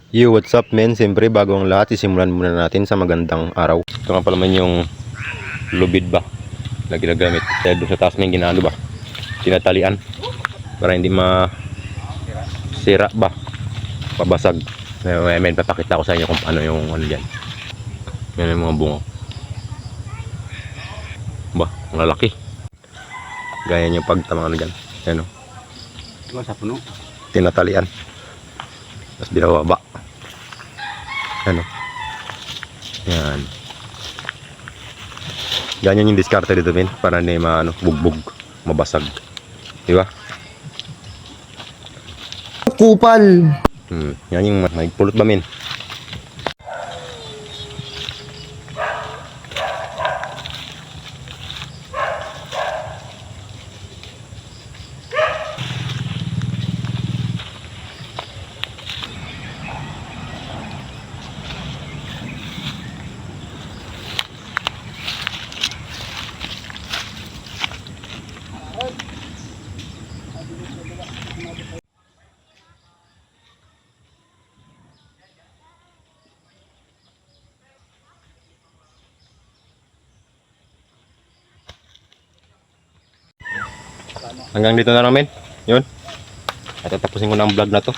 Yo, what's up men? Siyempre bago ang lahat, isimulan muna natin sa magandang araw. Ito nga pala man yung lubid ba na ginagamit. Kaya doon sa taas may ginano ba, tinatalian para hindi masira ba, pabasag. May papakita ko sa inyo kung ano yung ano dyan. Yan yung mga bunga ba, ang lalaki. Gaya yung pagtamang ano dyan. Yan o, Sa puno. tinatalian, tapos binababa. Ano? Yan. Ganyan yung diskarte dito, men, para hindi bugbog, mabasag. Di ba? Kupal. Yan yung may pulot ba, men? Hanggang dito na lang, men. Yun. At tapusin ko na ang vlog na to.